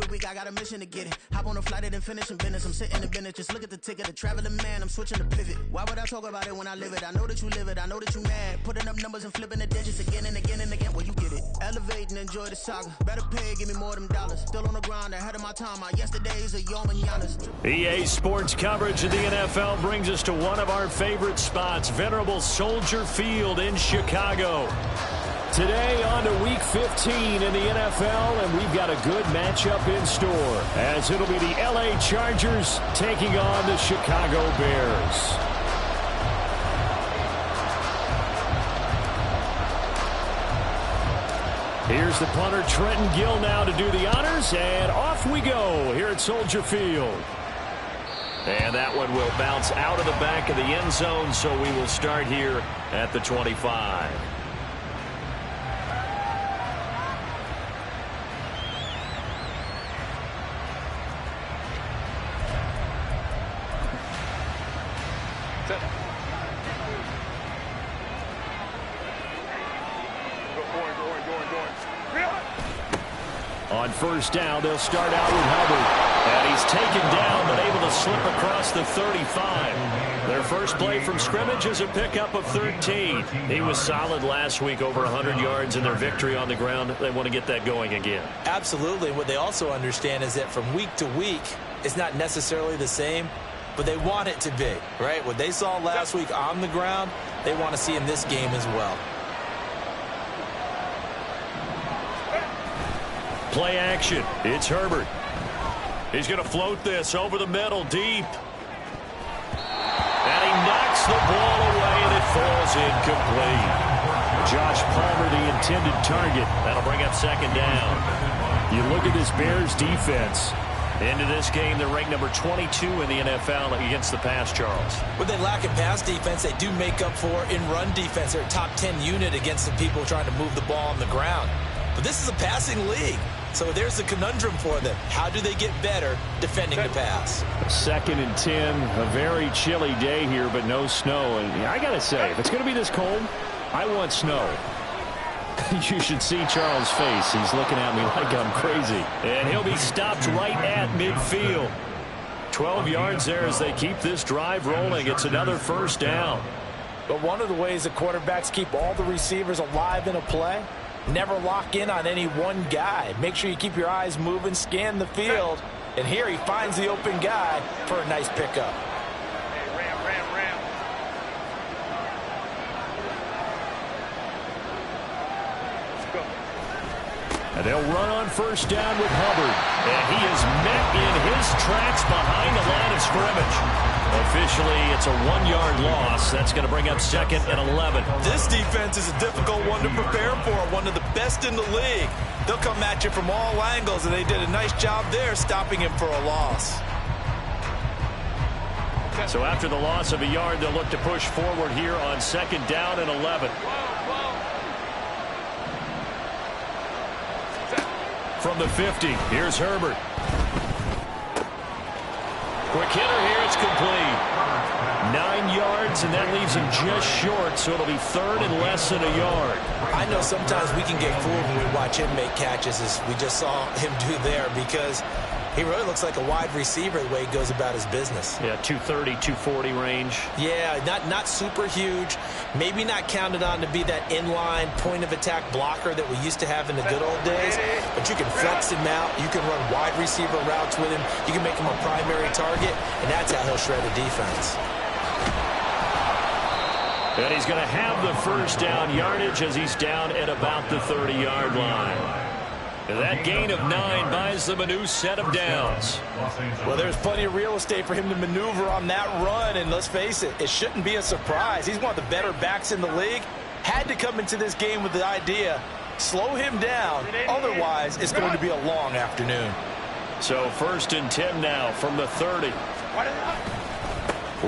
Every week I got a mission to get it. Hop on a flight and then finish in business. I'm sitting in business, just look at the ticket. A traveling man, I'm switching to pivot. Why would I talk about it when I live it? I know that you live it, I know that you mad. Putting up numbers and flipping the digits again and again and again. Well, you get it. Elevate and enjoy the saga. Better pay, give me more of them dollars. Still on the grind, ahead of my time. My yesterdays are yo mananas. EA Sports coverage of the NFL brings us to one of our favorite spots, venerable Soldier Field in Chicago. Today on to Week 15 in the NFL, and we've got a good matchup in store, as it'll be the LA Chargers taking on the Chicago Bears. Here's the punter, Trenton Gill, now to do the honors, and off we go here at Soldier Field. And that one will bounce out of the back of the end zone, so we will start here at the 25. On first down, they'll start out with Hubbard. And he's taken down, but able to slip across the 35. Their first play from scrimmage is a pickup of 13. He was solid last week, over 100 yards in their victory on the ground. They want to get that going again. Absolutely. What they also understand is that from week to week, it's not necessarily the same, but they want it to be, right? What they saw last week on the ground, they want to see in this game as well. Play action. It's Herbert. He's going to float this over the middle, deep. And he knocks the ball away, and it falls incomplete. Josh Palmer, the intended target. That'll bring up second down. You look at this Bears defense. Into this game, they're ranked number 22 in the NFL against the pass, Charles. What they lack in pass defense, they do make up for in run defense. They're a top 10 unit against the people trying to move the ball on the ground. But this is a passing league. So there's the conundrum for them. How do they get better defending the pass? 2nd and 10, a very chilly day here, but no snow. And I got to say, if it's going to be this cold, I want snow. You should see Charles' face. He's looking at me like I'm crazy. And he'll be stopped right at midfield. 12 yards there as they keep this drive rolling. It's another first down. But one of the ways the quarterbacks keep all the receivers alive in a play, never lock in on any one guy. Make sure you keep your eyes moving, scan the field. And here he finds the open guy for a nice pickup. And they'll run on first down with Hubbard. And he is met in his tracks behind the line of scrimmage. Officially, it's a 1-yard loss. That's going to bring up 2nd and 11. This defense is a difficult one to prepare for, one of the best in the league. They'll come at you from all angles, and they did a nice job there stopping him for a loss. So after the loss of a yard, they'll look to push forward here on 2nd down and 11. From the 50, here's Herbert. Quick hitter here, it's complete. 9 yards, and that leaves him just short, so it'll be 3rd and less than a yard. I know sometimes we can get fooled when we watch him make catches, as we just saw him do there, because he really looks like a wide receiver the way he goes about his business. Yeah, 230, 240 range. Yeah, not super huge. Maybe not counted on to be that inline point-of-attack blocker that we used to have in the good old days. But you can flex him out. You can run wide receiver routes with him. You can make him a primary target, and that's how he'll shred a defense. And he's going to have the first down yardage as he's down at about the 30-yard line. That gain of 9 buys them a new set of downs. Well, there's plenty of real estate for him to maneuver on that run, and let's face it, it shouldn't be a surprise. He's one of the better backs in the league. Had to come into this game with the idea, slow him down, otherwise it's going to be a long afternoon. So 1st and 10 now from the 30.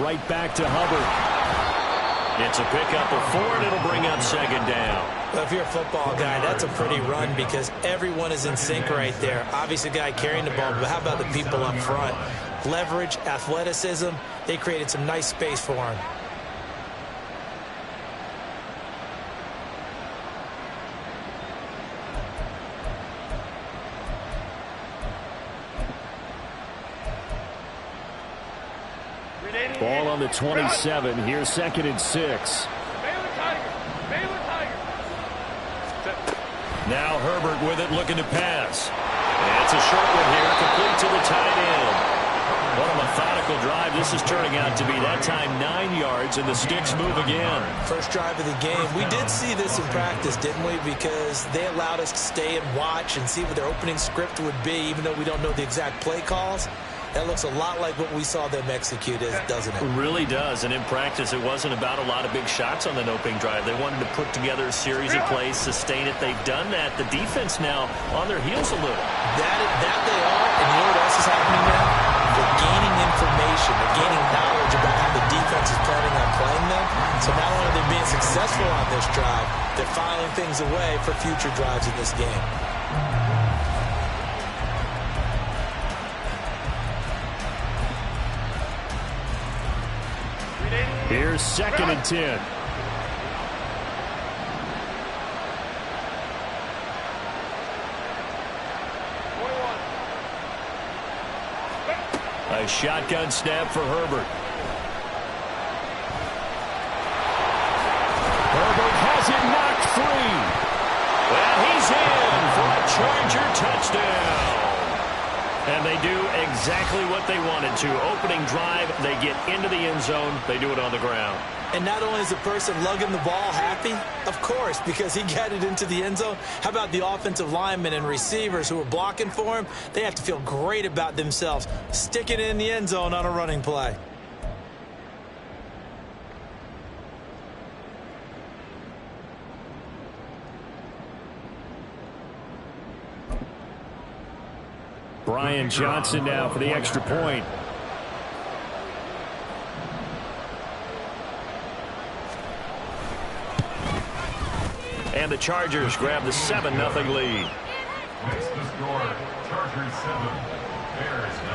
Right back to Hubbard. It's a pickup of 4, and it'll bring up 2nd down. Well, if you're a football guy, that's a pretty run because everyone is in sync right there. Obviously, the guy carrying the ball, but how about the people up front? Leverage, athleticism, they created some nice space for him. Ball on the 27. Here's 2nd and 6. Now Herbert with it, looking to pass. And it's a short one here, complete to the tight end. What a methodical drive this is turning out to be. That time 9 yards, and the sticks move again. First drive of the game. We did see this in practice, didn't we? Because they allowed us to stay and watch and see what their opening script would be, even though we don't know the exact play calls. That looks a lot like what we saw them execute, doesn't it? It really does. And in practice, it wasn't about a lot of big shots on that opening drive. They wanted to put together a series of plays, sustain it. They've done that. The defense now on their heels a little. That they are. And you know what else is happening now? They're gaining information. They're gaining knowledge about how the defense is planning on playing them. So not only are they being successful on this drive, they're filing things away for future drives in this game. Here's 2nd and 10. A shotgun snap for Herbert. Herbert has it knocked free. Well, he's in for a Charger touchdown. And they do exactly what they wanted to. Opening drive, they get into the end zone. They do it on the ground. And not only is the person lugging the ball happy, of course, because he got it into the end zone. How about the offensive linemen and receivers who are blocking for him? They have to feel great about themselves, sticking it in the end zone on a running play. Brian Johnson now for the extra point. And the Chargers grab the 7-0 lead. Next to score, Chargers 7, Bears 0.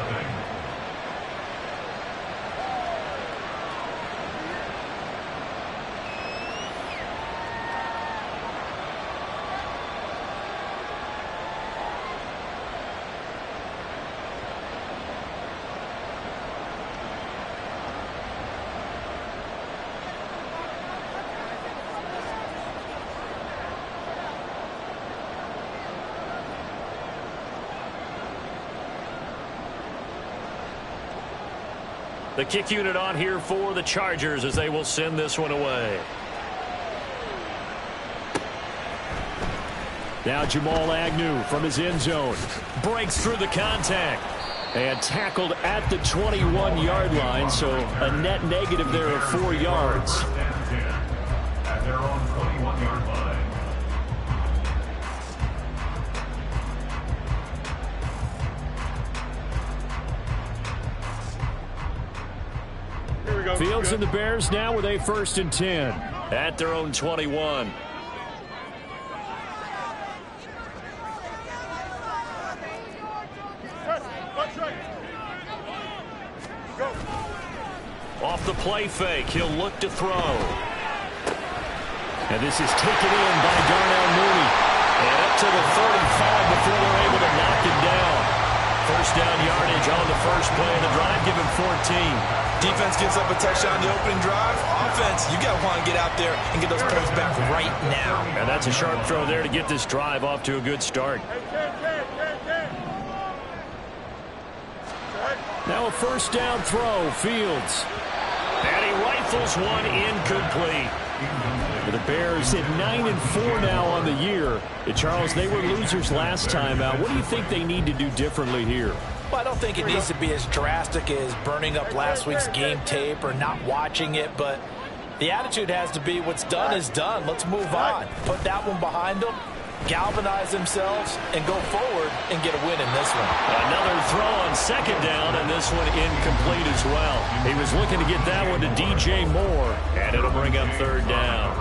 The kick unit on here for the Chargers as they will send this one away. Now Jamal Agnew from his end zone. Breaks through the contact. And tackled at the 21-yard line, so a net negative there of 4 yards. At their own 21-yard line. Fields and the Bears now with a 1st and 10 at their own 21. Off the play fake, he'll look to throw. And this is taken in by Darnell Mooney. And up to the 35 before they're able to knock him down. First down yardage on the first play of the drive, give him 14. Defense gives up a touchdown the opening drive. Offense, you got to want to get out there and get those points back right now. And that's a sharp throw there to get this drive off to a good start. Now a first down throw, Fields. And he rifles one incomplete. The Bears at 9-4 now on the year. Charles, they were losers last time out. What do you think they need to do differently here? Well, I don't think it needs to be as drastic as burning up last week's game tape or not watching it, but the attitude has to be what's done is done. Let's move on. Put that one behind them, galvanize themselves, and go forward and get a win in this one. Another throw on second down, and this one incomplete as well. He was looking to get that one to DJ Moore, and it'll bring up 3rd down.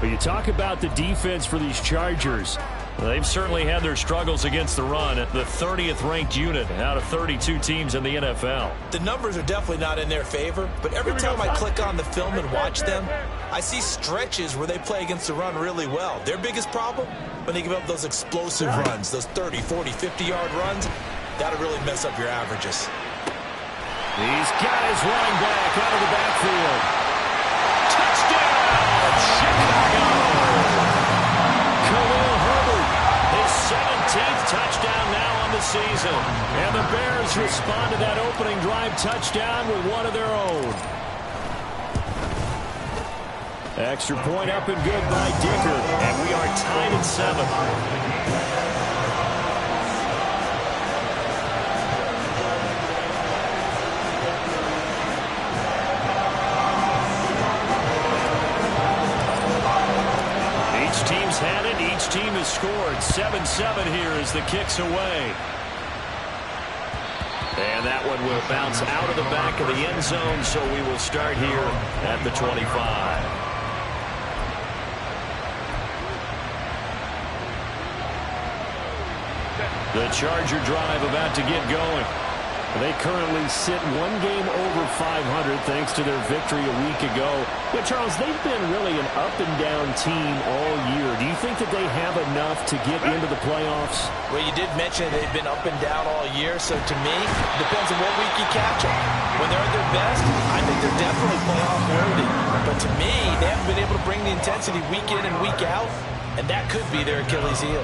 But you talk about the defense for these Chargers. They've certainly had their struggles against the run at the 30th ranked unit out of 32 teams in the NFL. The numbers are definitely not in their favor, but every time I click on the film and watch them, I see stretches where they play against the run really well. Their biggest problem, when they give up those explosive runs, those 30, 40, 50-yard runs, that'll really mess up your averages. He's got his running back out of the backfield. Touchdown, Chicago! Khalil Herbert, his 17th touchdown now on the season. And the Bears respond to that opening drive touchdown with one of their own. Extra point up and good by Dicker. And we are tied at 7. Had it. Each team has scored. 7-7 here as the kick's away. And that one will bounce out of the back of the end zone, so we will start here at the 25. The Charger drive about to get going. They currently sit one game over 500 thanks to their victory a week ago. But, Charles, they've been really an up-and-down team all year. Do you think that they have enough to get into the playoffs? Well, you did mention they've been up and down all year, so to me, it depends on what week you catch them. When they're at their best, I think they're definitely playoff worthy. But to me, they haven't been able to bring the intensity week in and week out, and that could be their Achilles heel.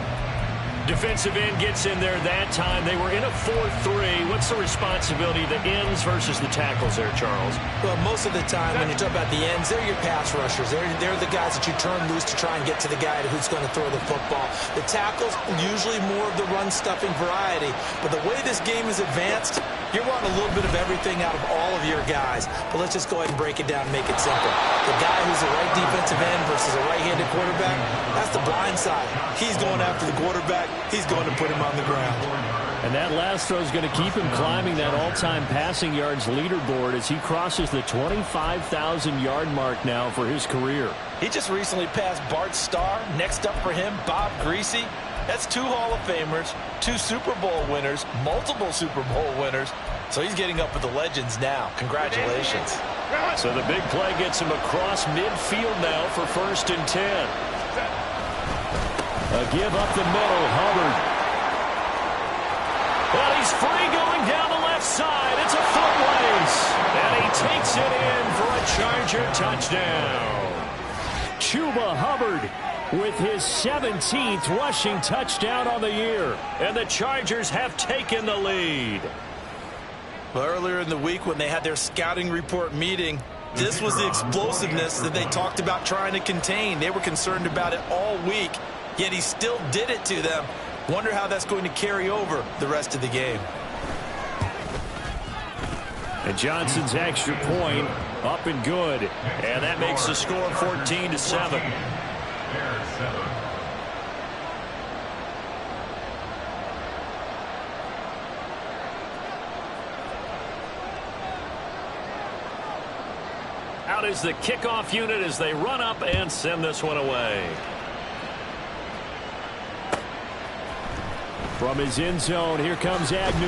Defensive end gets in there that time. They were in a 4-3. What's the responsibility of the ends versus the tackles there, Charles? Well, most of the time when you talk about the ends, they're your pass rushers. They're the guys that you turn loose to try and get to the guy who's going to throw the football. The tackles, usually more of the run-stuffing variety. But the way this game is advanced, you're wanting a little bit of everything out of all of your guys. But let's just go ahead and break it down and make it simple. The guy who's the right defensive end versus a right-handed quarterback, that's the blind side. He's going after the quarterback. He's going to put him on the ground. And that last throw is going to keep him climbing that all-time passing yards leaderboard as he crosses the 25,000-yard mark now for his career. He just recently passed Bart Starr. Next up for him, Bob Greasy. That's 2 Hall of Famers, 2 Super Bowl winners, multiple Super Bowl winners. So he's getting up with the legends now. Congratulations. So the big play gets him across midfield now for 1st and 10. A give up the middle, Hubbard. Well, he's free going down the left side. It's a foot race. And he takes it in for a Charger touchdown. Chuba Hubbard with his 17th rushing touchdown on the year. And the Chargers have taken the lead. Well, earlier in the week when they had their scouting report meeting, this was the explosiveness that they talked about trying to contain. They were concerned about it all week, yet he still did it to them. Wonder how that's going to carry over the rest of the game. And Johnson's extra point up and good. And that makes the score 14-7. Out is the kickoff unit as they run up and send this one away. From his end zone, here comes Agnew.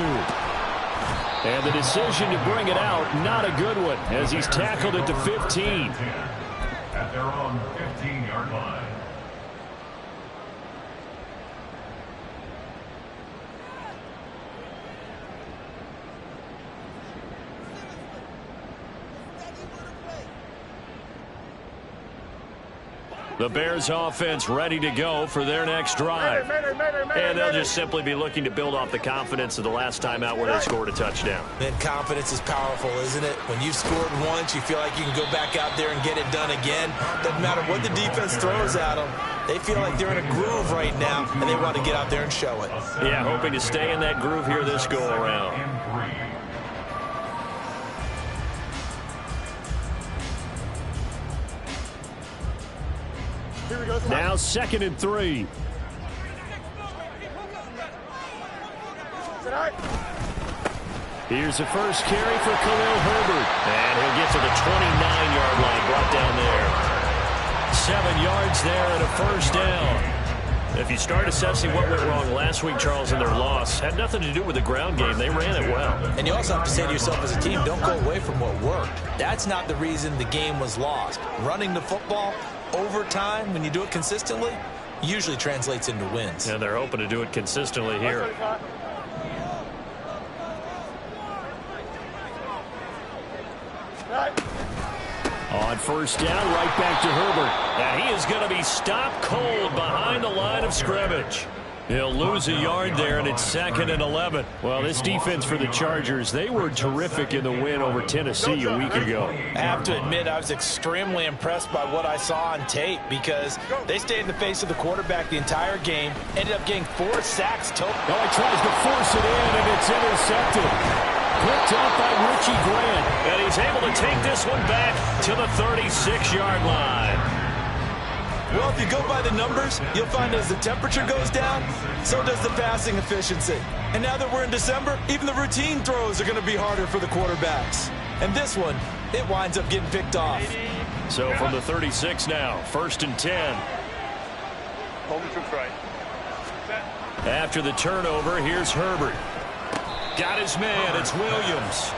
And the decision to bring it out, not a good one, as he's tackled at the 15. At their own 15-yard line. The Bears offense ready to go for their next drive. And they'll just simply be looking to build off the confidence of the last time out where they scored a touchdown. And confidence is powerful, isn't it? When you've scored once, you feel like you can go back out there and get it done again. Doesn't matter what the defense throws at them. They feel like they're in a groove right now, and they want to get out there and show it. Yeah, hoping to stay in that groove here this go-around. Now 2nd and 3. Here's the first carry for Khalil Herbert. And he'll get to the 29-yard line, brought down there. 7 yards there and a first down. If you start assessing what went wrong last week, Charles, in their loss, had nothing to do with the ground game. They ran it well. And you also have to say to yourself as a team, don't go away from what worked. That's not the reason the game was lost. Running the football over time, when you do it consistently, usually translates into wins. And they're hoping to do it consistently here. first down, right back to Herbert. And he is going to be stopped cold behind the line of scrimmage. He'll lose a yard there, and it's 2nd and 11. Well, this defense for the Chargers, they were terrific in the win over Tennessee a week ago. I have to admit, I was extremely impressed by what I saw on tape because they stayed in the face of the quarterback the entire game, ended up getting 4 sacks total. Oh, he tries to force it in, and it's intercepted. Picked up by Richie Grant. And he's able to take this one back to the 36-yard line. Well, if you go by the numbers, you'll find as the temperature goes down, so does the passing efficiency. And now that we're in December, even the routine throws are going to be harder for the quarterbacks. And this one, it winds up getting picked off. So from the 36 now, 1st and 10. Hold the troops right. After the turnover, here's Herbert. Got his man, it's Williams.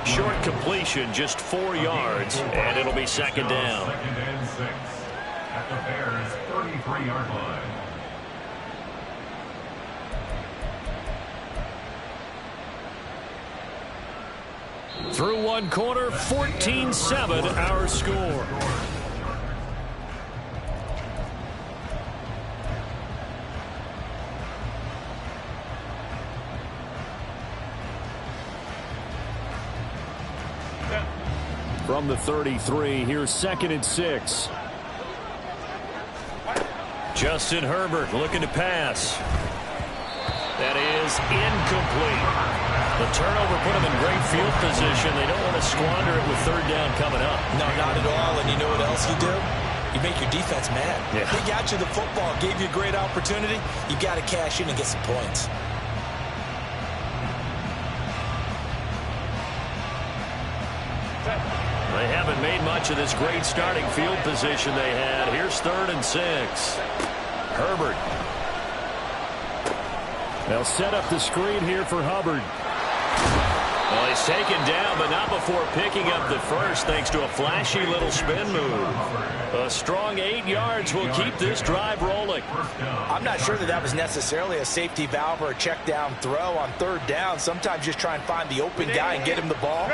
Short completion, just 4 yards, and it'll be 2nd down. 2nd and 6 at the Bears' 33-yard line. Through one quarter, 14-7 our score. From the 33, here's 2nd and 6. Justin Herbert looking to pass. That is incomplete. The turnover put them in great field position. They don't want to squander it with 3rd down coming up. No, not at all. And you know what else you do? You make your defense mad. Yeah. They got you the football, gave you a great opportunity. You got to cash in and get some points. They haven't made much of this great starting field position they had. Here's 3rd and 6. Herbert. They'll set up the screen here for Hubbard. Well, he's taken down, but not before picking up the first thanks to a flashy little spin move. A strong 8 yards will keep this drive rolling. I'm not sure that was necessarily a safety valve or a check down throw on 3rd down. Sometimes just try and find the open guy and get him the ball.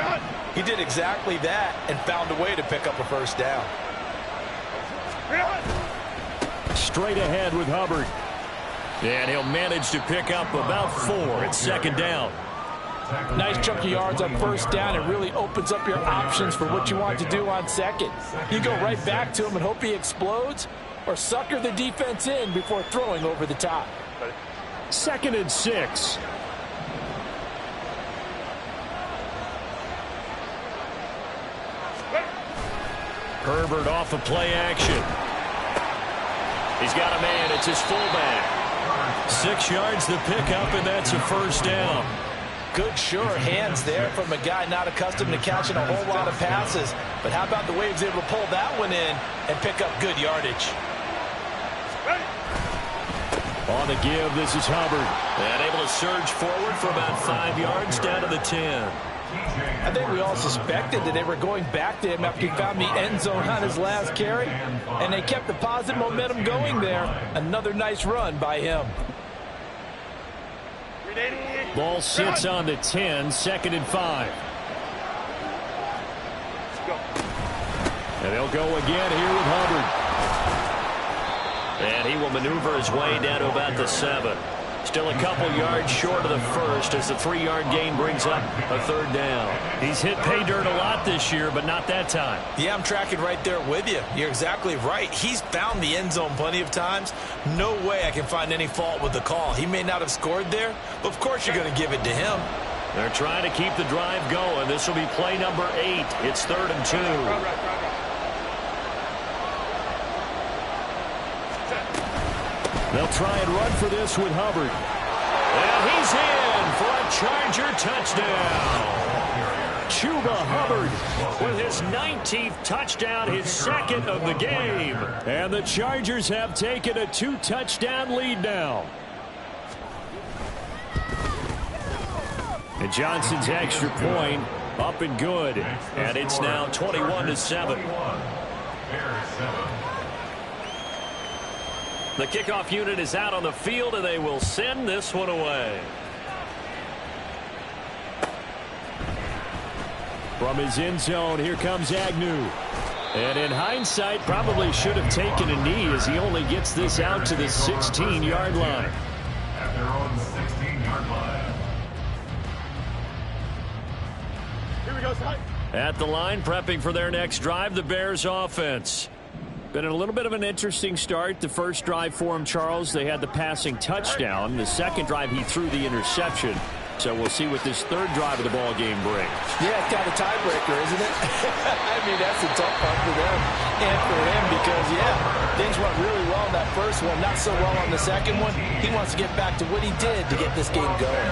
He did exactly that and found a way to pick up a 1st down. Straight ahead with Hubbard. And he'll manage to pick up about 4 at 2nd down. Nice chunk of yards on 1st down. It really opens up your options for what you want to do on 2nd. You go right back to him and hope he explodes, or sucker the defense in before throwing over the top. 2nd and 6. Herbert off of play action. He's got a man. It's his fullback. 6 yards the pickup, and that's a 1st down. Good, sure hands there from a guy not accustomed to catching a whole lot of passes. But how about the way he was able to pull that one in and pick up good yardage? On the give, this is Hubbard. And able to surge forward for about 5 yards down to the 10. I think we all suspected that they were going back to him after he found the end zone on his last carry. And they kept the positive momentum going there. Another nice run by him. Ball sits on the 10, 2nd and 5. And they'll go again here with Hubbard. And he will maneuver his way down to about the 7. Still a couple yards short of the first as the 3-yard gain brings up a 3rd down. He's hit pay dirt a lot this year, but not that time. Yeah, I'm tracking right there with you. You're exactly right. He's found the end zone plenty of times. No way I can find any fault with the call. He may not have scored there, but of course you're going to give it to him. They're trying to keep the drive going. This will be play number 8. It's 3rd and 2. They'll try and run for this with Hubbard. And he's in for a Charger touchdown. Chuba Hubbard with his 19th touchdown, his 2nd of the game. And the Chargers have taken a 2-touchdown lead now. And Johnson's extra point up and good. And it's now 21-7. The kickoff unit is out on the field, and they will send this one away. From his end zone, here comes Agnew. And in hindsight, probably should have taken a knee as he only gets this out to the 16-yard line. At their own 16-yard line. Here we go, son. At the line, prepping for their next drive, the Bears offense. Been a little bit of an interesting start. The first drive for him, Charles, they had the passing touchdown. The second drive, he threw the interception. So we'll see what this third drive of the ball game brings. Yeah, it's kind of a tiebreaker, isn't it? I mean, that's a tough part for them and for him because, yeah, things went really well in that first one, not so well on the second one. He wants to get back to what he did to get this game going.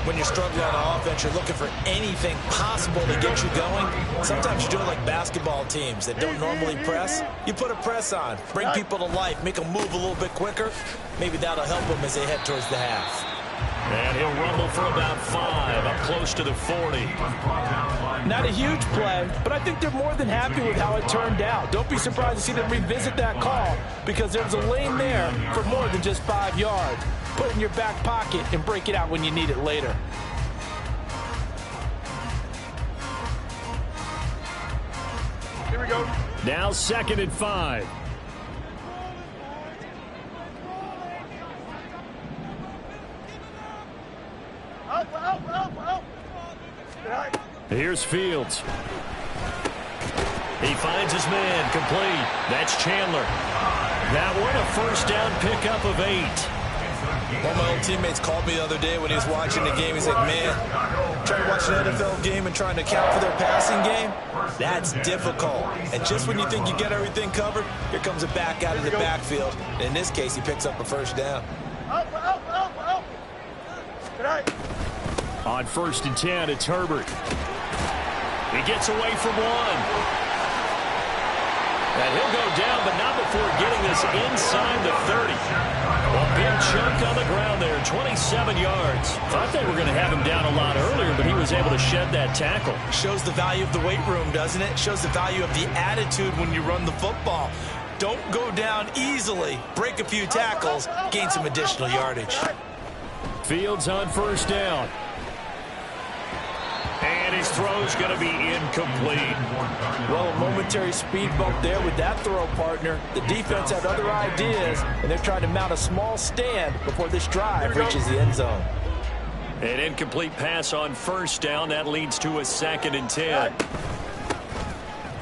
When you're struggling on offense, you're looking for anything possible to get you going. Sometimes you do it like basketball teams that don't normally press. You put a press on, bring people to life, make them move a little bit quicker. Maybe that'll help them as they head towards the half. And he'll rumble for about 5, up close to the 40. Not a huge play, but I think they're more than happy with how it turned out. Don't be surprised to see them revisit that call because there's a lane there for more than just 5 yards. Put it in your back pocket and break it out when you need it later. Here we go. Now 2nd and 5. Up. Here's Fields. He finds his man, complete. That's Chandler. That one a first down pickup of 8. One of my old teammates called me the other day when he was watching the game. He's like, man, trying to watch an NFL game and trying to account for their passing game, that's difficult. And just when you think you get everything covered, here comes a back out of the backfield. And in this case, he picks up a first down. Up. Good night. On 1st and 10, it's Herbert. He gets away from one. And he'll go down, but not before getting this inside the 30. A big chunk on the ground there, 27 yards. Thought they were going to have him down a lot earlier, but he was able to shed that tackle. Shows the value of the weight room, doesn't it? Shows the value of the attitude when you run the football. Don't go down easily. Break a few tackles, gain some additional yardage. Fields on 1st down. And his throw's going to be incomplete. Well, a momentary speed bump there with that throw, partner. The defense had other ideas, and they're trying to mount a small stand before this drive reaches the end zone. An incomplete pass on 1st down. That leads to a 2nd and 10.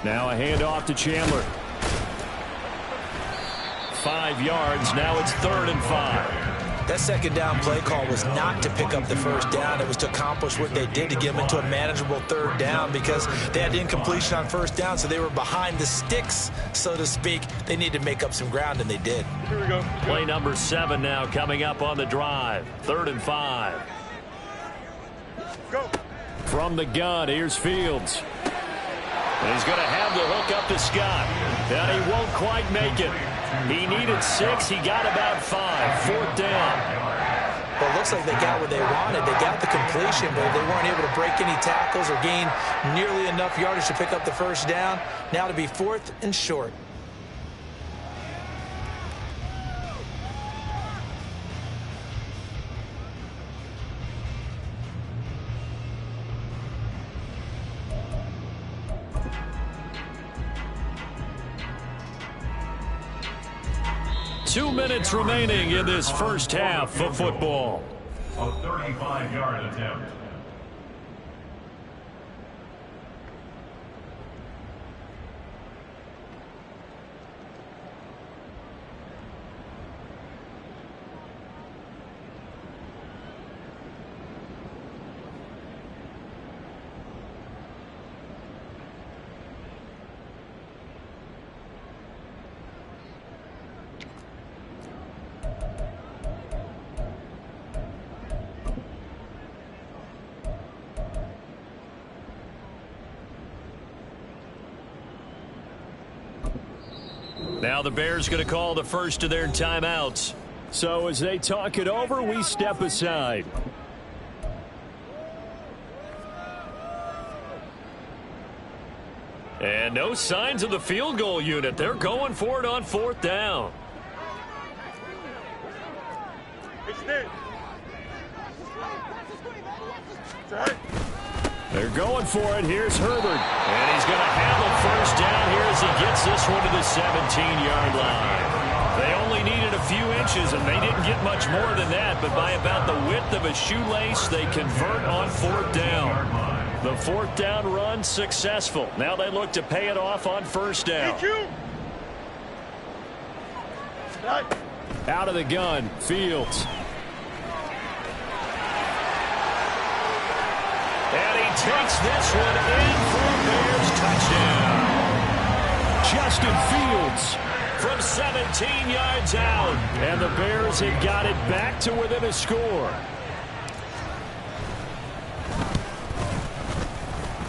Now a handoff to Chandler. 5 yards. Now it's 3rd and 5. That 2nd down play call was not to pick up the first down. It was to accomplish what they did to get them into a manageable 3rd down because they had incompletion on 1st down, so they were behind the sticks, so to speak. They needed to make up some ground, and they did. Here we go. Play number 7 now coming up on the drive. 3rd and 5. Go. From the gun, here's Fields. And he's going to have the hook up to Scott. And he won't quite make it. He needed 6. He got about 5. 4th down. Well, it looks like they got what they wanted. They got the completion, but they weren't able to break any tackles or gain nearly enough yardage to pick up the first down. Now to be 4th and short. Two minutes remaining in this first half of football. A 35-yard attempt. Now the Bears going to call the first of their timeouts. So as they talk it over, we step aside. And no signs of the field goal unit. They're going for it on 4th down. They're going for it. Here's Herbert. And he's going to have a first down here as he gets this one to the 17-yard line. They only needed a few inches, and they didn't get much more than that. But by about the width of a shoelace, they convert on fourth down. The fourth down run successful. Now they look to pay it off on first down. Out of the gun, Fields. And he takes this one in for a Bears touchdown. Justin Fields from 17 yards out. And the Bears have got it back to within a score.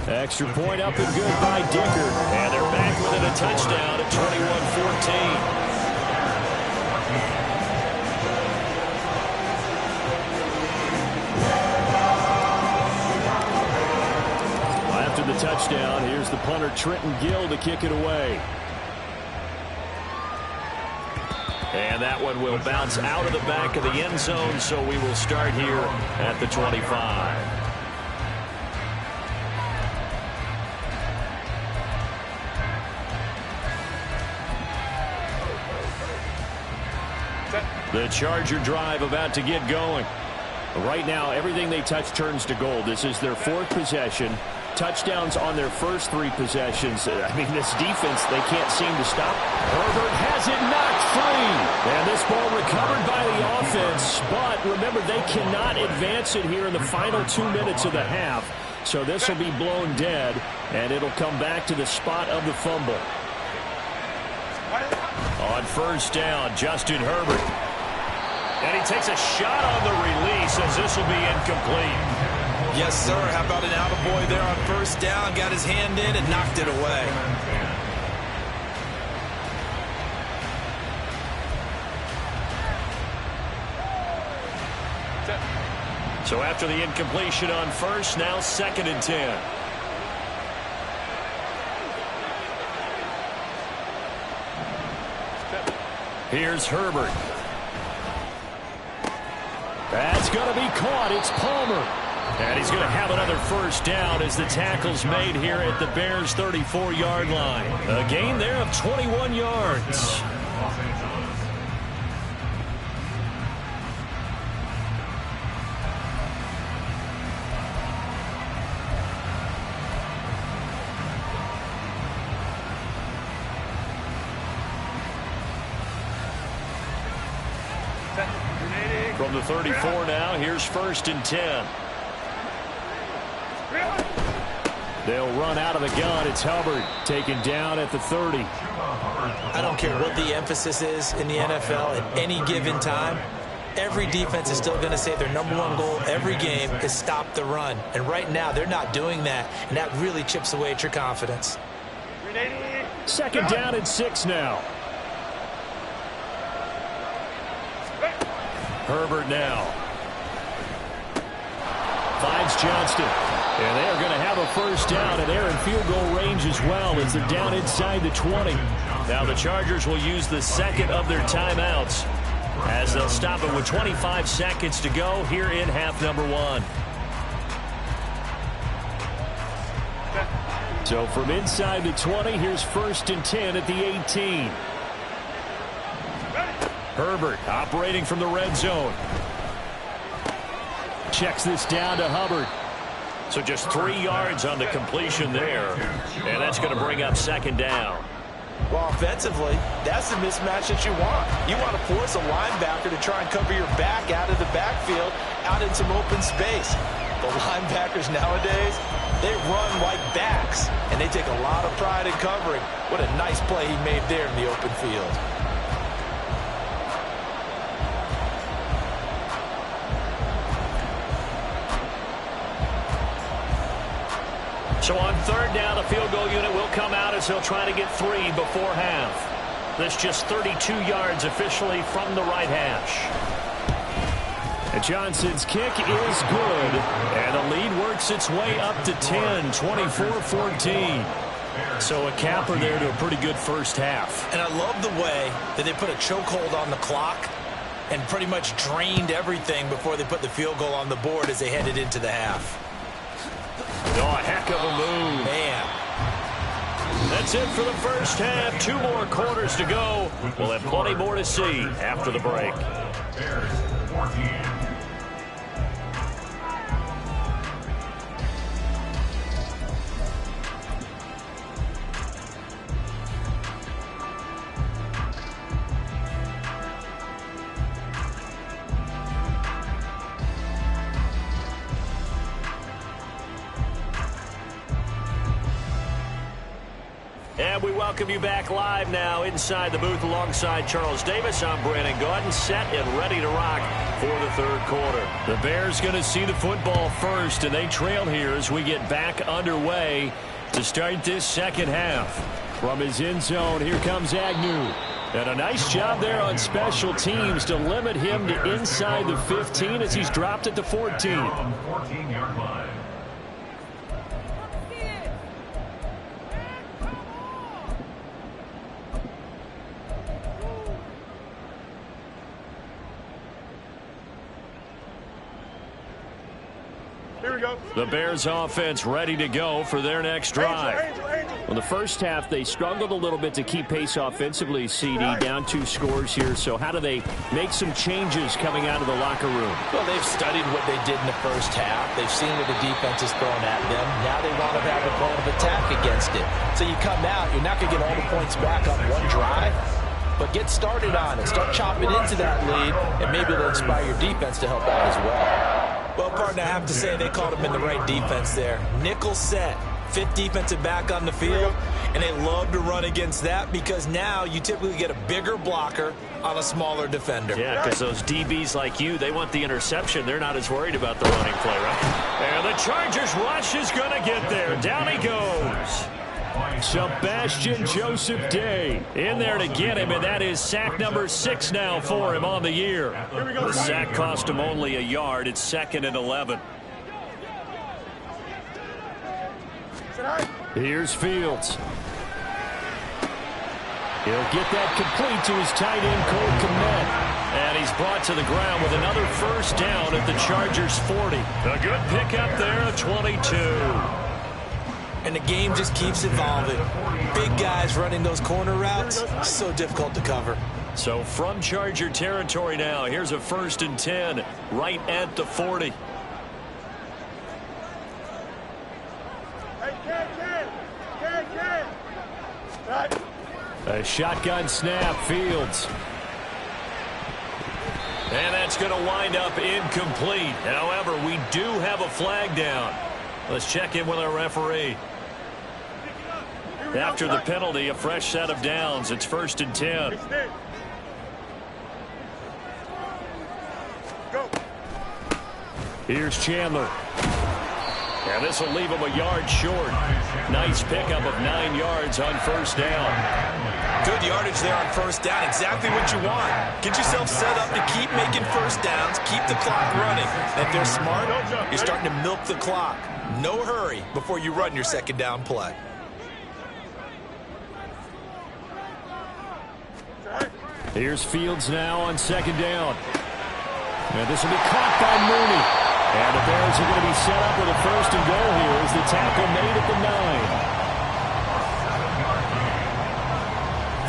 Extra point up and good by Dicker. And they're back within a touchdown at 21-14. After the touchdown, here's the punter Trenton Gill to kick it away. And that one will bounce out of the back of the end zone, so we will start here at the 25. The Charger drive about to get going. Right now, everything they touch turns to gold. This is their fourth possession. Touchdowns on their first three possessions. I mean, this defense, they can't seem to stop. Herbert has it knocked free. And this ball recovered by the offense. But remember, they cannot advance it here in the final 2 minutes of the half. So this will be blown dead, and it'll come back to the spot of the fumble. On first down, Justin Herbert. And he takes a shot on the release as this will be incomplete. Yes, sir. How about an attaboy there on first down? Got his hand in and knocked it away. So after the incompletion on first, now 2nd and 10. Here's Herbert. That's going to be caught. It's Palmer. And he's going to have another first down as the tackle's made here at the Bears' 34-yard line. A gain there of 21 yards. From the 34 now, here's 1st and 10. They'll run out of the gun. It's Hubbard taken down at the 30. I don't care what the emphasis is in the NFL at any given time. Every defense is still going to say their #1 goal every game is stop the run. And right now, they're not doing that, and that really chips away at your confidence. 2nd down and 6 now. Herbert now. Finds Johnston. And they are going to have a first down, and they're in field goal range as well as they're down inside the 20. Now the Chargers will use the second of their timeouts as they'll stop it with 25 seconds to go here in half number 1. So from inside the 20, here's 1st and 10 at the 18. Herbert operating from the red zone. Checks this down to Hubbard. So just 3 yards on the completion there. And that's going to bring up 2nd down. Well, offensively, that's the mismatch that you want. You want to force a linebacker to try and cover your back out of the backfield, out in some open space. The linebackers nowadays, they run like backs, and they take a lot of pride in covering. What a nice play he made there in the open field. So on 3rd down, the field goal unit will come out as he'll try to get 3 before half. This just 32 yards officially from the right hash. And Johnson's kick is good. And the lead works its way up to 10, 24-14. So a capper there to a pretty good first half. And I love the way that they put a chokehold on the clock and pretty much drained everything before they put the field goal on the board as they headed into the half. Oh, a heck of a move. Man. That's it for the first half. 2 more quarters to go. We'll have plenty more to see after the break. Bears 14. And we welcome you back live now inside the booth alongside Charles Davis. I'm Brandon Gaudin, set and ready to rock for the third quarter. The Bears going to see the football first, and they trail here as we get back underway to start this second half. From his end zone, here comes Agnew. And a nice job there on special teams to limit him to inside the 15 as he's dropped at the 14. 14-yard line. Here we go. The Bears offense ready to go for their next drive. Well, the first half, they struggled a little bit to keep pace offensively, CD, down 2 scores here. So how do they make some changes coming out of the locker room? Well, they've studied what they did in the first half. They've seen what the defense is throwing at them. Now they want to have a plan of attack against it. So you come out, you're not going to get all the points back on one drive, but get started on it. Start chopping into that lead, and maybe it'll inspire your defense to help out as well. Well, partner, I have to say they called him in the right defense there. Nickel set, 5th defensive back on the field, and they love to run against that because now you typically get a bigger blocker on a smaller defender. Yeah, because those DBs like you, they want the interception. They're not as worried about the running play, right? And the Chargers rush is going to get there. Down he goes. Sebastian Joseph Day in there to get him, and that is sack number 6 now for him on the year. The sack cost him only a yard. It's 2nd and 11. Here's Fields. He'll get that complete to his tight end, Cole Kmet. And he's brought to the ground with another first down at the Chargers 40. A good pickup there, a 22. And the game just keeps evolving. Big guys running those corner routes, so difficult to cover. So from Charger territory now, here's a 1st and 10 right at the 40. A shotgun snap, Fields. And that's going to wind up incomplete. However, we do have a flag down. Let's check in with our referee. After the penalty, a fresh set of downs. It's 1st and 10. Here's Chandler. And this will leave him a yard short. Nice pickup of 9 yards on first down. Good yardage there on first down. Exactly what you want. Get yourself set up to keep making first downs. Keep the clock running. And if they're smart, you're starting to milk the clock. No hurry before you run your second down play. Here's Fields now on 2nd down. And this will be caught by Mooney. And the Bears are going to be set up with a 1st and goal here as the tackle made at the 9.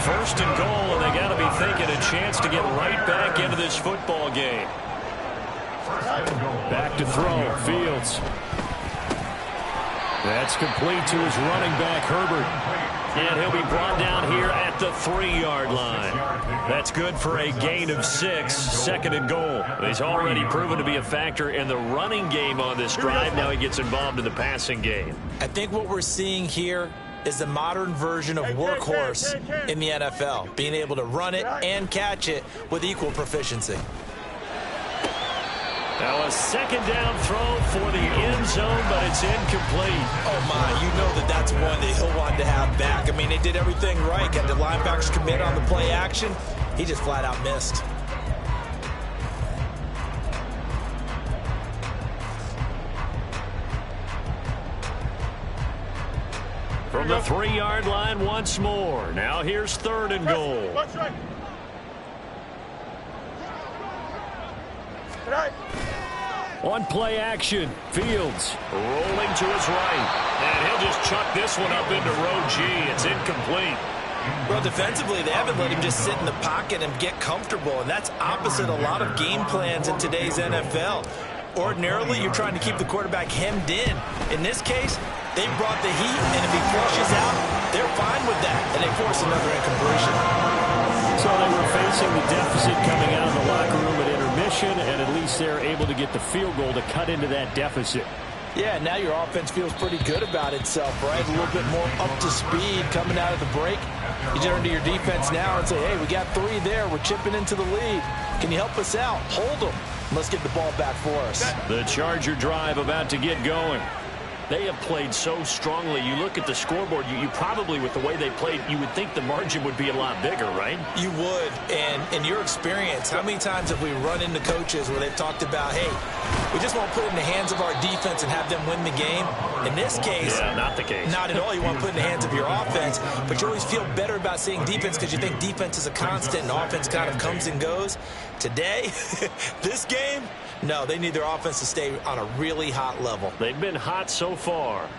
1st and goal, and they got to be thinking a chance to get right back into this football game. Back to throw, Fields. That's complete to his running back, Herbert. And he'll be brought down here at the 3-yard line. That's good for a gain of 6, 2nd and goal. He's already proven to be a factor in the running game on this drive. Now he gets involved in the passing game. I think what we're seeing here is a modern version of workhorse in the NFL, being able to run it and catch it with equal proficiency. Now a 2nd down throw for the end zone, but it's incomplete. Oh, my, you know that's one that he'll want to have back. I mean, they did everything right. Got the linebackers commit on the play action. He just flat out missed. From the 3-yard line once more. Now here's 3rd and goal. On play action, Fields rolling to his right. And he'll just chuck this one up into row G. It's incomplete. Well, defensively, they haven't let him just sit in the pocket and get comfortable, and that's opposite a lot of game plans in today's NFL. Ordinarily, you're trying to keep the quarterback hemmed in. In this case, they brought the heat, and if he flushes out, they're fine with that, and they force another incompletion. So they were facing the deficit coming out of the locker room at intermission, and at least they're able to get the field goal to cut into that deficit. Yeah, now your offense feels pretty good about itself, right? A little bit more up to speed coming out of the break. You turn to your defense now and say, hey, we got 3 there. We're chipping into the lead. Can you help us out? Hold them. Let's get the ball back for us. The Charger drive about to get going. They have played so strongly. You look at the scoreboard, you probably, with the way they played, you would think the margin would be a lot bigger, right? You would. And in your experience, how many times have we run into coaches where they've talked about, hey, we just want to put it in the hands of our defense and have them win the game? In this case, yeah, not the case. Not at all. You want to put it in the hands of your offense, but you always feel better about seeing defense because you think defense is a constant and offense kind of comes and goes. Today, this game, no, they need their offense to stay on a really hot level. They've been hot so far.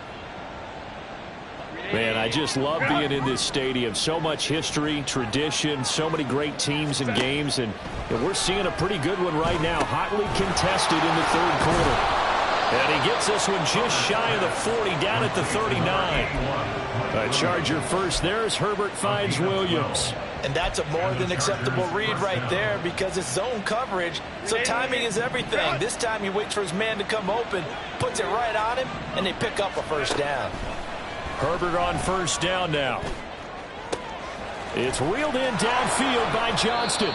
Man, I just love being in this stadium. So much history, tradition, so many great teams and games, and we're seeing a pretty good one right now, hotly contested in the third quarter. And he gets this one just shy of the 40, down at the 39. A Charger first there as Herbert finds Williams. And that's a more than acceptable read right there because it's zone coverage, so timing is everything. This time he waits for his man to come open, puts it right on him, and they pick up a first down. Herbert on first down now. It's reeled in downfield by Johnston.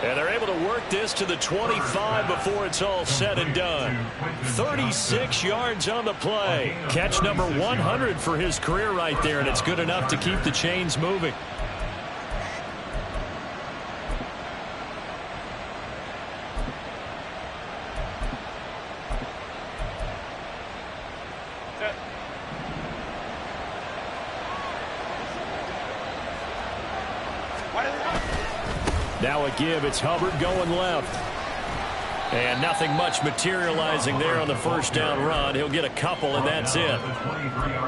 And they're able to work this to the 25 before it's all said and done. 36 yards on the play. Catch number 100 for his career right there, and it's good enough to keep the chains moving. Now a give. It's Hubbard going left. And nothing much materializing there on the first down run. He'll get a couple, and that's it.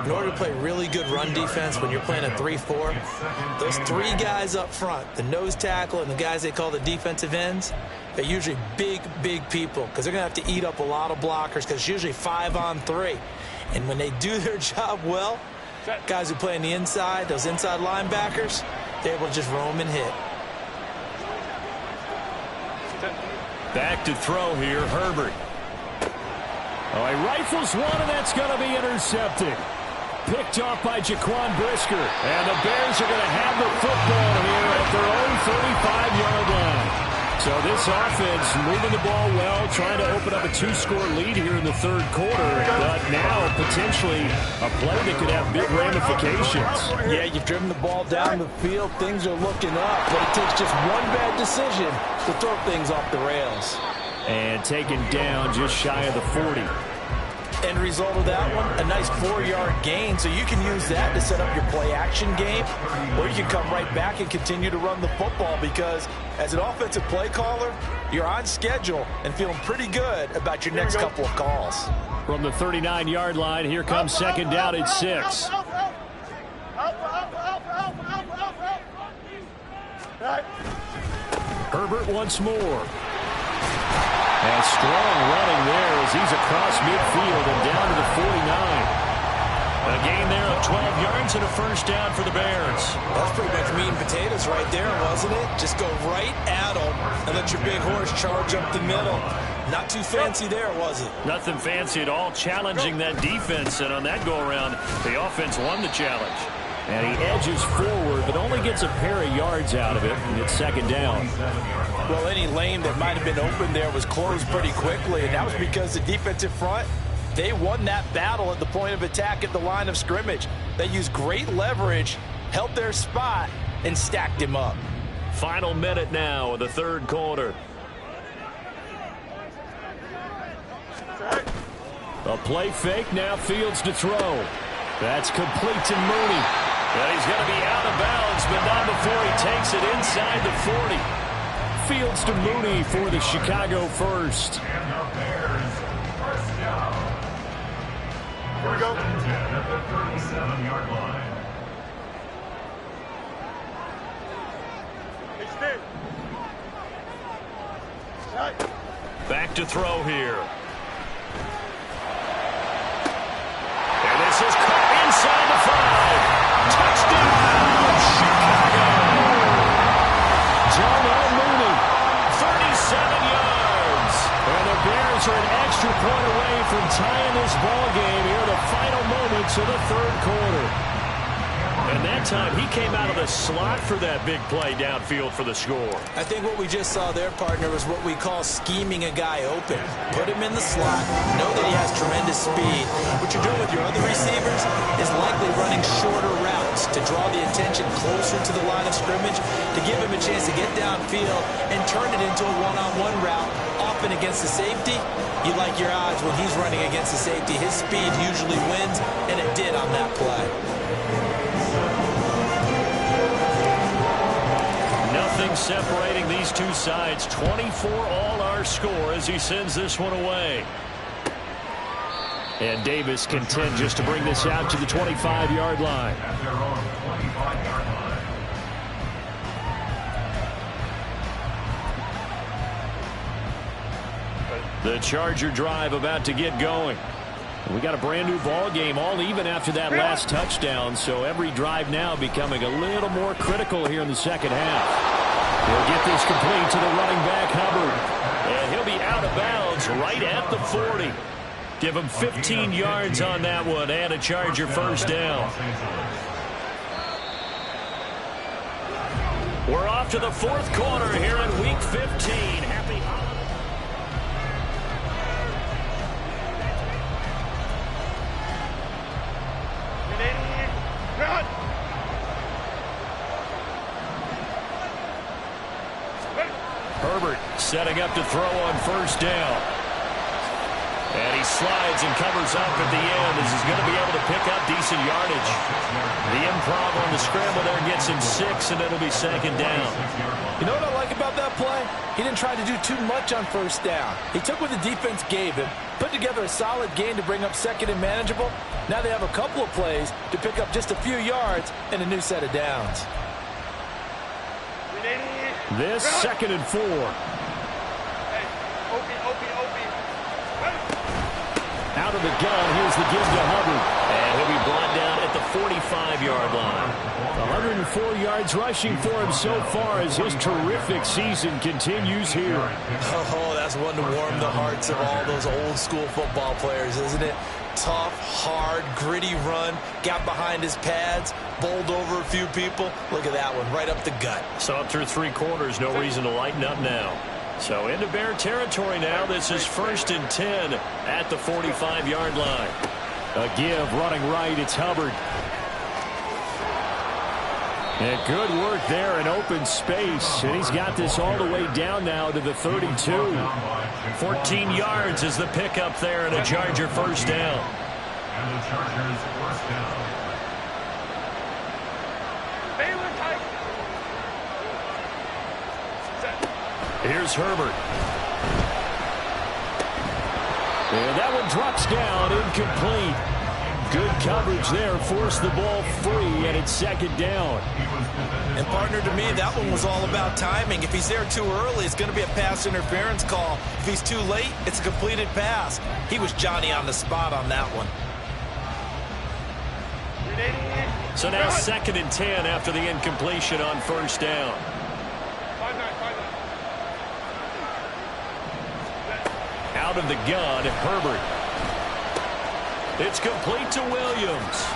In order to play really good run defense when you're playing a 3-4, those 3 guys up front, the nose tackle and the guys they call the defensive ends, they're usually big, big people because they're going to have to eat up a lot of blockers because it's usually 5-on-3. And when they do their job well, guys who play on the inside, those inside linebackers, they're able to just roam and hit. Back to throw here, Herbert. Oh, he rifles one, and that's going to be intercepted. Picked off by Jaquan Brisker. And the Bears are going to have the football here at their own 35-yard line. So this offense moving the ball well, trying to open up a 2-score lead here in the third quarter. But now potentially a play that could have big ramifications. Yeah, you've driven the ball down the field. Things are looking up, but it takes just one bad decision to throw things off the rails. And taken down just shy of the 40. End result of that one, a nice 4-yard gain. So you can use that to set up your play-action game, or you can come right back and continue to run the football because as an offensive play caller, you're on schedule and feeling pretty good about your next couple of calls. From the 39-yard line, here comes second down at 6. Herbert once more. And strong running there as he's across midfield and down to the 49. A gain there of 12 yards and a first down for the Bears. That's pretty much meat and potatoes right there, wasn't it? Just go right at them and let your big horse charge up the middle. Not too fancy there, was it? Nothing fancy at all, challenging that defense. And on that go-around, the offense won the challenge. And he edges forward, but only gets a pair of yards out of it, and it's second down. Well, any lane that might have been open there was closed pretty quickly, and that was because the defensive front, they won that battle at the point of attack at the line of scrimmage. They used great leverage, held their spot, and stacked him up. Final minute now of the third quarter. A play fake, now Fields to throw. That's complete to Mooney. And he's going to be out of bounds, but not before he takes it inside the 40. Fields to Mooney for the Chicago first. And the Bears down. Here we go. 10 at the 37-yard line. Hey, stand. Right. Back to throw here. And this is caught inside the 5. Touchdown, Chicago. Darnell Mooney, 37 yards. And the Bears are an extra point away from tying this ball game here in the final moments of the third quarter. And that time, he came out of the slot for that big play downfield for the score. I think what we just saw there, partner, was what we call scheming a guy open. Put him in the slot, know that he has tremendous speed. What you're doing with your other receivers is likely running shorter routes to draw the attention closer to the line of scrimmage, to give him a chance to get downfield and turn it into a one-on-one route, often against the safety. You like your odds when he's running against the safety. His speed usually wins, and it did on that play. Nothing separating these two sides. 24 all our score as he sends this one away. And Davis content just to bring this out to the 25-yard line. At their own 25-yard line. The Charger drive about to get going. We got a brand new ball game, all even after that last touchdown, so every drive now becoming a little more critical here in the second half. He'll get this complete to the running back, Hubbard, and he'll be out of bounds right at the 40. Give him 15 yards on that one and a Charger first down. We're off to the fourth quarter here in Week 15. Happy Herbert setting up to throw on first down. And he slides and covers up at the end as he's going to be able to pick up decent yardage. The improv on the scramble there gets him 6, and it'll be second down. You know what I like about that play? He didn't try to do too much on first down. He took what the defense gave him, put together a solid game to bring up second and manageable. Now they have a couple of plays to pick up just a few yards and a new set of downs. This second and 4. Out of the gun, here's the give to Hubbard. And he'll be brought down at the 45-yard line. 104 yards rushing for him so far as his terrific season continues here. Oh, that's one to warm the hearts of all those old-school football players, isn't it? Tough, hard, gritty run, got behind his pads, bowled over a few people. Look at that one, right up the gut. So up through 3 quarters, no reason to lighten up now. So into Bear territory now. This is 1st and 10 at the 45-yard line. A give running right. It's Hubbard. And good work there in open space. And he's got this all the way down now to the 32. 14 yards is the pickup there and a Charger first down. And the Chargers first down. Here's Herbert. And that one drops down, incomplete. Good coverage there, forced the ball free, and it's second down. And partner, to me, that one was all about timing. If he's there too early, it's going to be a pass interference call. If he's too late, it's a completed pass. He was Johnny on the spot on that one. So now 2nd and 10 after the incompletion on first down. Out of the gun, Herbert. It's complete to Williams.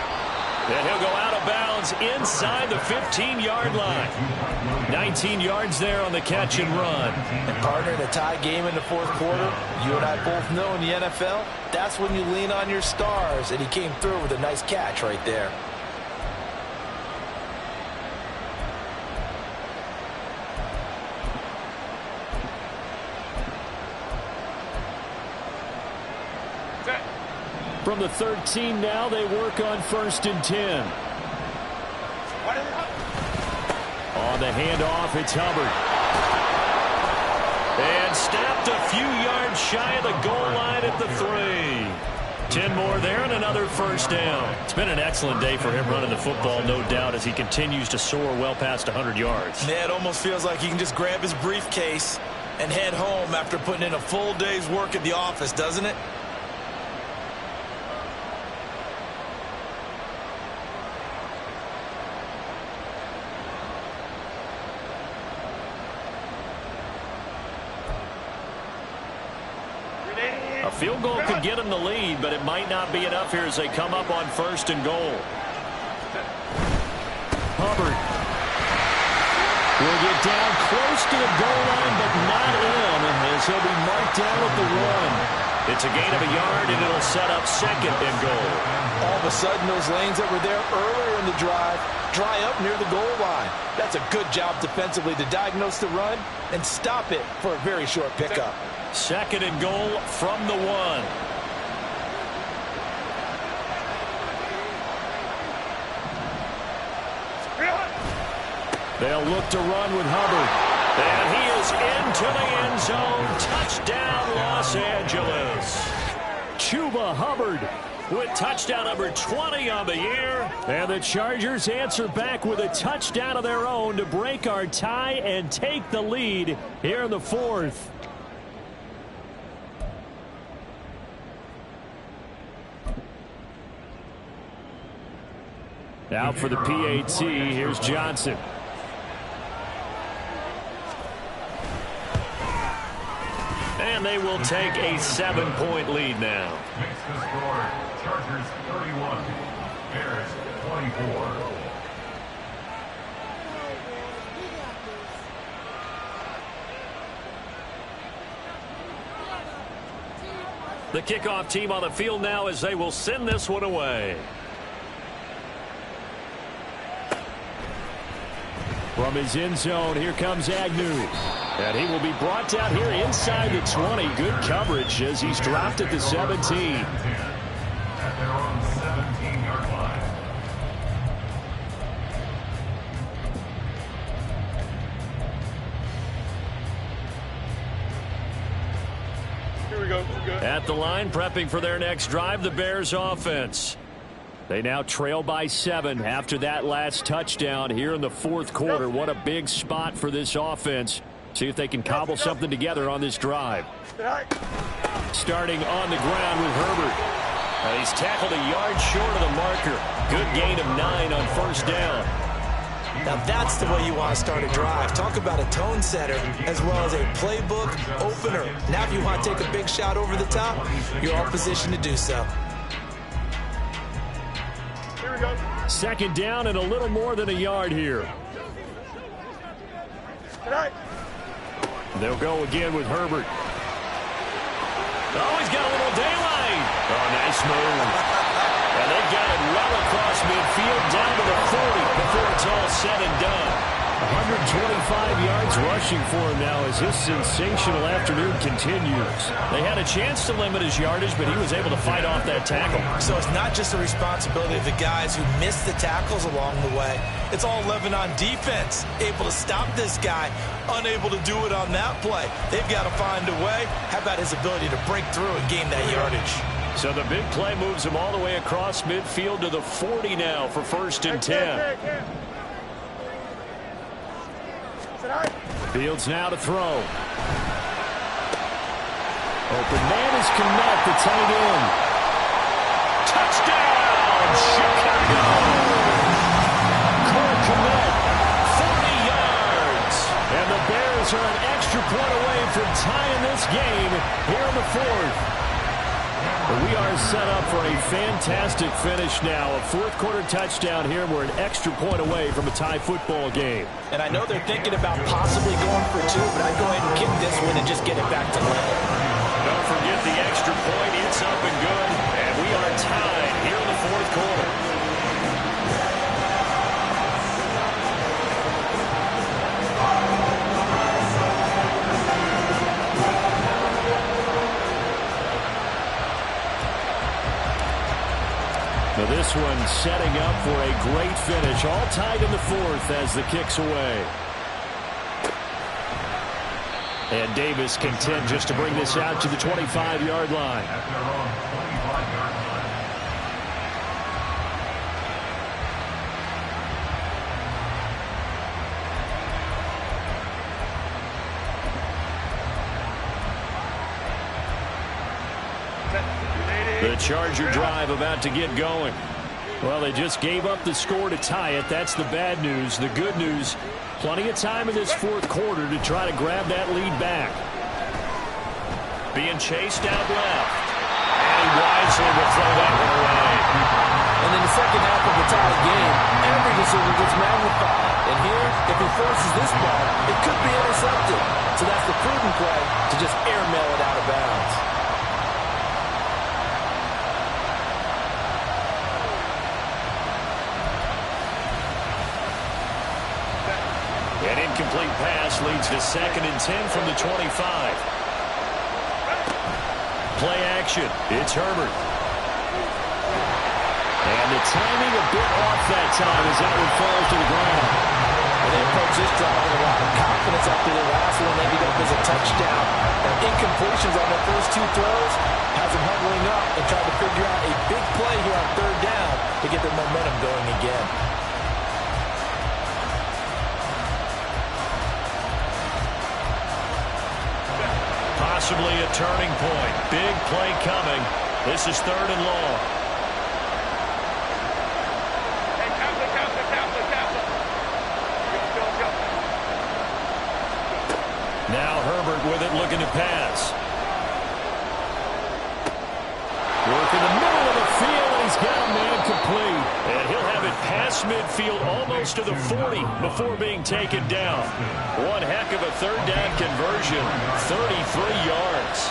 And he'll go out of bounds inside the 15-yard line. 19 yards there on the catch and run. And partner, in a tie game in the fourth quarter, you and I both know in the NFL, that's when you lean on your stars, and he came through with a nice catch right there. From the 13 now, they work on 1st and 10. On the handoff, it's Hubbard. And stopped a few yards shy of the goal line at the 3. 10 more there and another first down. It's been an excellent day for him running the football, no doubt, as he continues to soar well past 100 yards. Yeah, it almost feels like he can just grab his briefcase and head home after putting in a full day's work at the office, doesn't it? A field goal could get him the lead, but it might not be enough here as they come up on 1st and goal. Hubbard will get down close to the goal line, but not in, as he'll be marked down at the 1. It's a gain of a yard, and it'll set up 2nd and goal. All of a sudden, those lanes that were there earlier in the drive dry up near the goal line. That's a good job defensively to diagnose the run and stop it for a very short pickup. 2nd and goal from the 1. They'll look to run with Hubbard. And he is into the end zone. Touchdown, Los Angeles. Chuba Hubbard with touchdown number 20 on the year. And the Chargers answer back with a touchdown of their own to break our tie and take the lead here in the 4th. Out for the PAT, here's Johnson. And they will take a 7-point lead now. Makes the score Chargers 31, Bears 24. The kickoff team on the field now as they will send this one away. From his end zone, here comes Agnew. And he will be brought down here inside the 20. Good coverage as he's dropped at the 17. At their own 17-yard line. Here we go. At the line, prepping for their next drive, the Bears offense. They now trail by 7 after that last touchdown here in the 4th quarter. What a big spot for this offense. See if they can cobble something together on this drive. Starting on the ground with Herbert. He's tackled a yard short of the marker. Good gain of 9 on 1st down. Now that's the way you want to start a drive. Talk about a tone setter as well as a playbook opener. Now if you want to take a big shot over the top, you're all positioned to do so. 2nd down and a little more than a yard here. They'll go again with Herbert. Oh, he's got a little daylight. Oh, nice move. And they've got it well across midfield down to the 40 before it's all said and done. 125 yards rushing for him now as this sensational afternoon continues. They had a chance to limit his yardage, but he was able to fight off that tackle. So it's not just the responsibility of the guys who missed the tackles along the way. It's all 11 on defense, able to stop this guy, unable to do it on that play. They've got to find a way. How about his ability to break through and gain that yardage? So the big play moves him all the way across midfield to the 40 now for 1st and 10. Fields now to throw. Open man is Kmet, the tight end. Touchdown, Chicago! Cole Kmet, 40 yards. And the Bears are an extra point away from tying this game here in the 4th. We are set up for a fantastic finish now. A 4th quarter touchdown here. We're an extra point away from a tie football game. And I know they're thinking about possibly going for 2, but I'd go ahead and kick this one and just get it back to level. Don't forget the extra point. It's up and good. And we are tied here in the 4th quarter. Now this one setting up for a great finish. All tied in the 4th as the kick's away. And Davis content just to bring this out to the 25-yard line. At their own 25-yard line. The Charger drive about to get going. Well, they just gave up the score to tie it. That's the bad news. The good news, plenty of time in this fourth quarter to try to grab that lead back. Being chased out left. And he wisely will throw that one away. And in the second half of the tie game, every decision gets magnified. And here, if he forces this ball, it could be intercepted. So that's the prudent play to just airmail it out of bounds. An incomplete pass leads to 2nd and 10 from the 25. Play action. It's Herbert. And the timing a bit off that time as that one falls to the ground. And they approach this drive with a lot of confidence after their last one ended up as a touchdown. And incompletions on their first two throws has them huddling up and trying to figure out a big play here on 3rd down to get their momentum going again. Possibly a turning point. Big play coming. This is 3rd and long. Now Herbert with it, looking to pass. Work in the middle of the field, and he's got a man complete. And he'll have it past midfield almost to the 40 before being taken down. One heck of a 3rd down conversion, 33 yards.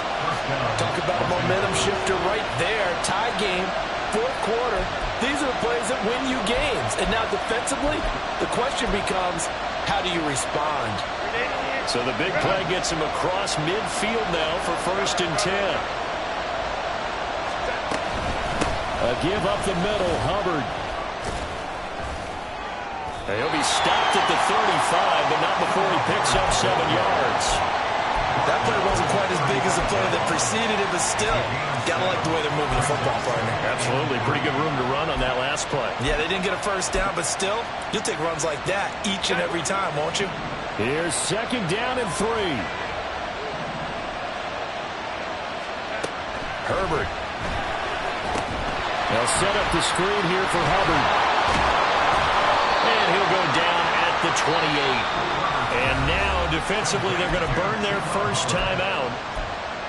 Talk about a momentum shifter right there. Tie game, 4th quarter. These are the plays that win you games. And now defensively, the question becomes, how do you respond? So the big play gets him across midfield now for 1st and 10. A give up the middle, Hubbard. He'll be stopped at the 35, but not before he picks up 7 yards. That play wasn't quite as big as the play that preceded it, but still, gotta like the way they're moving the football, partner. Absolutely. Pretty good room to run on that last play. Yeah, they didn't get a 1st down, but still, you'll take runs like that each and every time, won't you? Here's 2nd down and 3. Herbert. They'll set up the screen here for Hubbard. And he'll go down at the 28. And now, defensively, they're going to burn their first time out.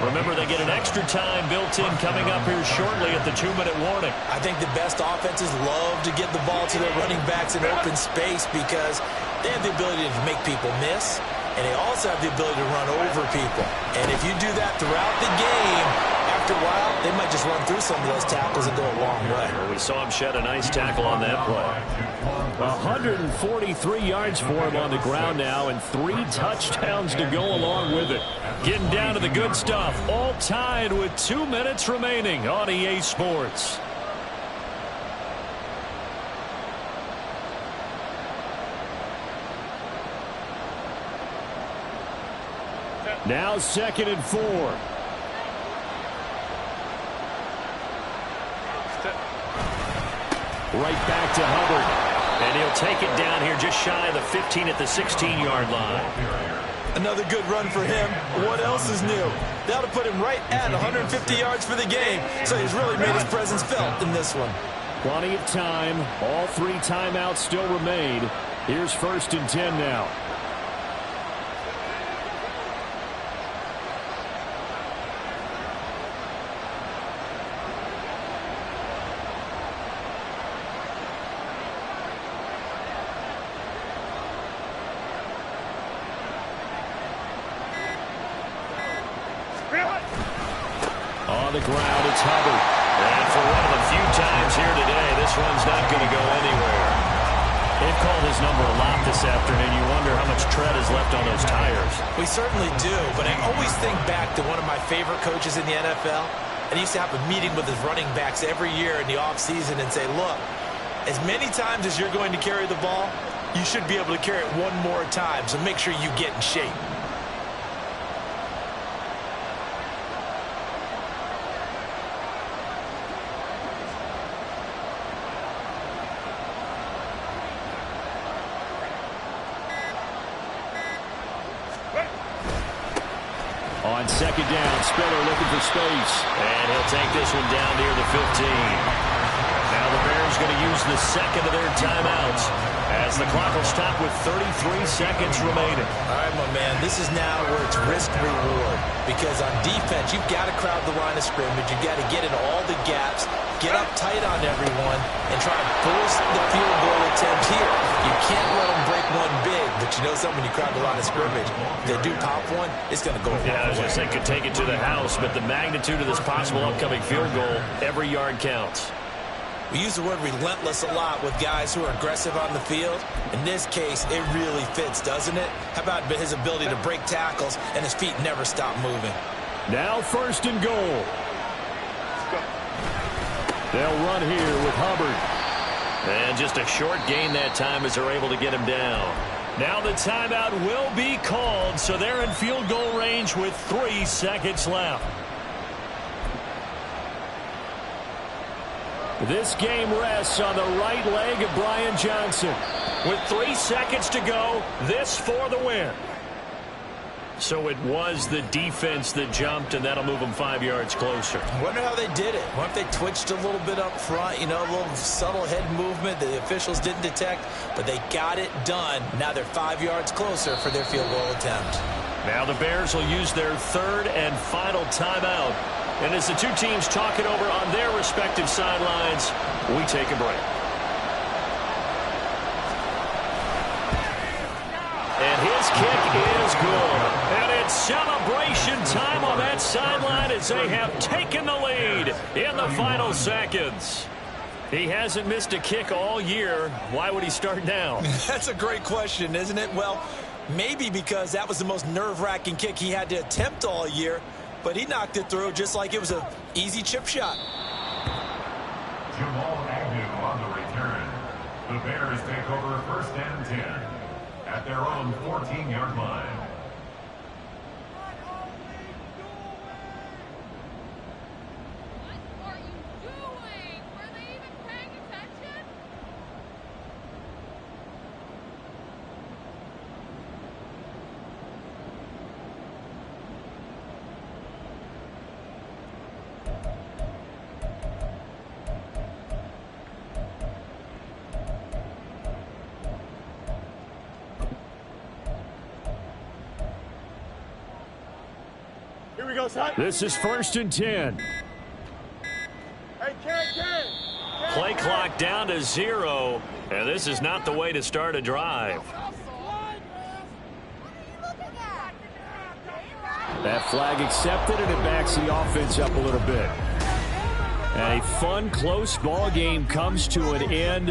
Remember, they get an extra time built in coming up here shortly at the 2-minute warning. I think the best offenses love to get the ball to their running backs in open space because they have the ability to make people miss, and they also have the ability to run over people. And if you do that throughout the game, after a while, they might just run through some of those tackles and go a long way. Well, we saw him shed a nice tackle on that play. 143 yards for him on the ground now, and 3 touchdowns to go along with it. Getting down to the good stuff, all tied with 2 minutes remaining on EA Sports. Now 2nd and 4. Right back to Hubbard. And he'll take it down here just shy of the 15 at the 16-yard line. Another good run for him. What else is new? That'll put him right at 150 yards for the game. So he's really made his presence felt in this one. Plenty of time. All 3 timeouts still remain. Here's 1st and 10 now. On the ground, it's Hubbard. And for one of the few times here today, this one's not going to go anywhere. They've called his number a lot this afternoon. You wonder how much tread is left on those tires. We certainly do, but I always think back to one of my favorite coaches in the NFL. And he used to have a meeting with his running backs every year in the offseason and say, look, as many times as you're going to carry the ball, you should be able to carry it one more time, so make sure you get in shape. On second down, Spiller looking for space. And he'll take this one down near the 15. Now the Bears going to use the second of their timeouts as the clock will stop with 33 seconds remaining. All right, my man, this is now where it's risk-reward. Because on defense, you've got to crowd the line of scrimmage. You've got to get in all the gaps, get up tight on everyone, and try to force the field goal attempt here. You can't let them break one big, but you know something, when you crowd the line of scrimmage, if they do pop one, it's going to go away. Yeah, I was going to say could take it to the house, but the magnitude of this possible upcoming field goal, every yard counts. We use the word relentless a lot with guys who are aggressive on the field. In this case, it really fits, doesn't it? How about his ability to break tackles and his feet never stop moving? Now 1st and goal. They'll run here with Hubbard. And just a short gain that time as they're able to get him down. Now the timeout will be called, so they're in field goal range with 3 seconds left. This game rests on the right leg of Brian Johnson. With 3 seconds to go, this for the win. So it was the defense that jumped, and that'll move them 5 yards closer. I wonder how they did it. What if they twitched a little bit up front, you know, a little subtle head movement that the officials didn't detect, but they got it done. Now they're 5 yards closer for their field goal attempt. Now the Bears will use their 3rd and final timeout. And as the two teams talk it over on their respective sidelines, we take a break. And his kick is good. And it's celebration time on that sideline as they have taken the lead in the final seconds. He hasn't missed a kick all year. Why would he start now? That's a great question, isn't it? Well, maybe because that was the most nerve-wracking kick he had to attempt all year. But he knocked it through just like it was an easy chip shot. Jamal Agnew on the return. The Bears take over 1st and 10 at their own 14-yard line. What are you doing? Were they even paying attention? Here we go, son. This is 1st and 10. Hey, Ken. Play clock down to 0. And this is not the way to start a drive. That flag accepted, and it backs the offense up a little bit. And a fun, close ball game comes to an end.